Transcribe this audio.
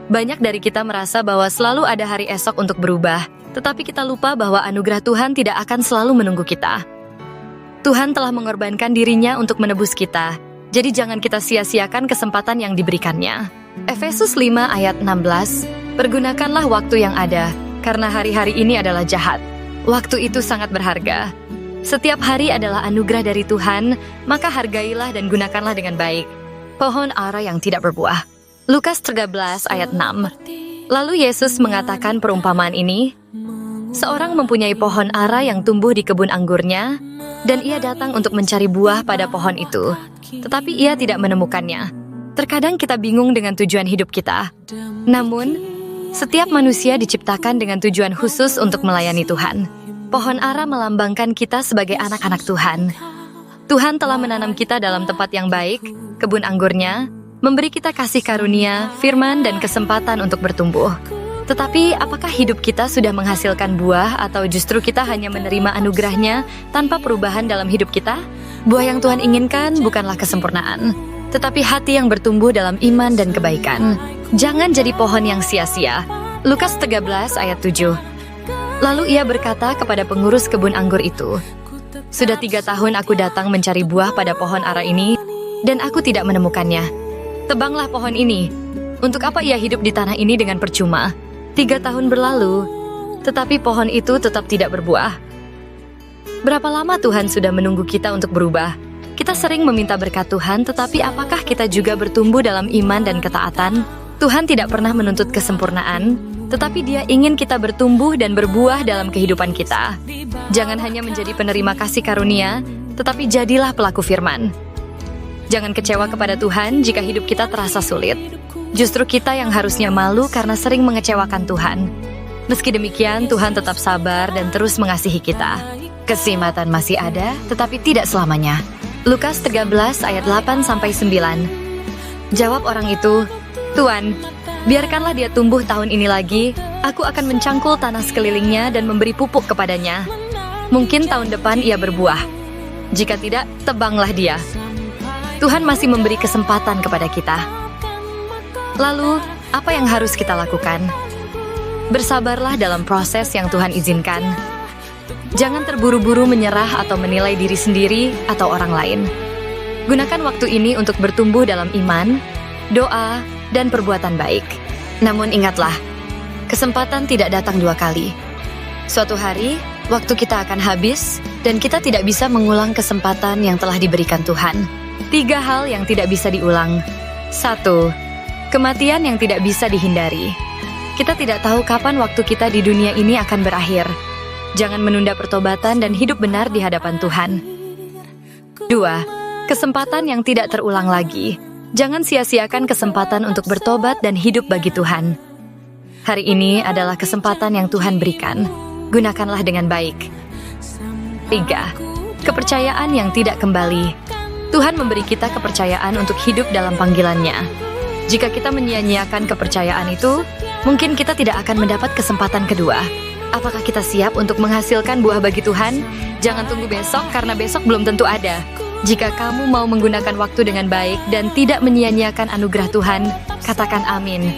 Banyak dari kita merasa bahwa selalu ada hari esok untuk berubah, tetapi kita lupa bahwa anugerah Tuhan tidak akan selalu menunggu kita. Tuhan telah mengorbankan dirinya untuk menebus kita, jadi jangan kita sia-siakan kesempatan yang diberikannya. Efesus 5 ayat 16, pergunakanlah waktu yang ada, karena hari-hari ini adalah jahat. Waktu itu sangat berharga. Setiap hari adalah anugerah dari Tuhan, maka hargailah dan gunakanlah dengan baik. Pohon ara yang tidak berbuah. Lukas 13 ayat 6. Lalu Yesus mengatakan perumpamaan ini, seorang mempunyai pohon ara yang tumbuh di kebun anggurnya, dan ia datang untuk mencari buah pada pohon itu, tetapi ia tidak menemukannya. Terkadang kita bingung dengan tujuan hidup kita. Namun, setiap manusia diciptakan dengan tujuan khusus untuk melayani Tuhan. Pohon ara melambangkan kita sebagai anak-anak Tuhan. Tuhan telah menanam kita dalam tempat yang baik, kebun anggurnya, memberi kita kasih karunia, firman, dan kesempatan untuk bertumbuh. Tetapi, apakah hidup kita sudah menghasilkan buah atau justru kita hanya menerima anugerahnya tanpa perubahan dalam hidup kita? Buah yang Tuhan inginkan bukanlah kesempurnaan, tetapi hati yang bertumbuh dalam iman dan kebaikan. Jangan jadi pohon yang sia-sia. Lukas 13 ayat 7. Lalu ia berkata kepada pengurus kebun anggur itu, sudah 3 tahun aku datang mencari buah pada pohon ara ini, dan aku tidak menemukannya. Tebanglah pohon ini. Untuk apa ia hidup di tanah ini dengan percuma? 3 tahun berlalu, tetapi pohon itu tetap tidak berbuah. Berapa lama Tuhan sudah menunggu kita untuk berubah? Kita sering meminta berkat Tuhan, tetapi apakah kita juga bertumbuh dalam iman dan ketaatan? Tuhan tidak pernah menuntut kesempurnaan, tetapi Dia ingin kita bertumbuh dan berbuah dalam kehidupan kita. Jangan hanya menjadi penerima kasih karunia, tetapi jadilah pelaku firman. Jangan kecewa kepada Tuhan jika hidup kita terasa sulit. Justru kita yang harusnya malu karena sering mengecewakan Tuhan. Meski demikian, Tuhan tetap sabar dan terus mengasihi kita. Keseimatan masih ada, tetapi tidak selamanya. Lukas 13 ayat 8-9. Jawab orang itu, Tuan, biarkanlah dia tumbuh tahun ini lagi, aku akan mencangkul tanah sekelilingnya dan memberi pupuk kepadanya. Mungkin tahun depan ia berbuah. Jika tidak, tebanglah dia. Tuhan masih memberi kesempatan kepada kita. Lalu, apa yang harus kita lakukan? Bersabarlah dalam proses yang Tuhan izinkan. Jangan terburu-buru menyerah atau menilai diri sendiri atau orang lain. Gunakan waktu ini untuk bertumbuh dalam iman, doa, dan perbuatan baik. Namun ingatlah, kesempatan tidak datang 2 kali. Suatu hari, waktu kita akan habis, dan kita tidak bisa mengulang kesempatan yang telah diberikan Tuhan. 3 hal yang tidak bisa diulang. 1. Kematian yang tidak bisa dihindari. Kita tidak tahu kapan waktu kita di dunia ini akan berakhir. Jangan menunda pertobatan dan hidup benar di hadapan Tuhan. 2. Kesempatan yang tidak terulang lagi. Jangan sia-siakan kesempatan untuk bertobat dan hidup bagi Tuhan. Hari ini adalah kesempatan yang Tuhan berikan. Gunakanlah dengan baik. 3. Kepercayaan yang tidak kembali. Tuhan memberi kita kepercayaan untuk hidup dalam panggilannya. Jika kita menyia-nyiakan kepercayaan itu, mungkin kita tidak akan mendapat kesempatan kedua. Apakah kita siap untuk menghasilkan buah bagi Tuhan? Jangan tunggu besok karena besok belum tentu ada. Jika kamu mau menggunakan waktu dengan baik dan tidak menyia-nyiakan anugerah Tuhan, katakan amin.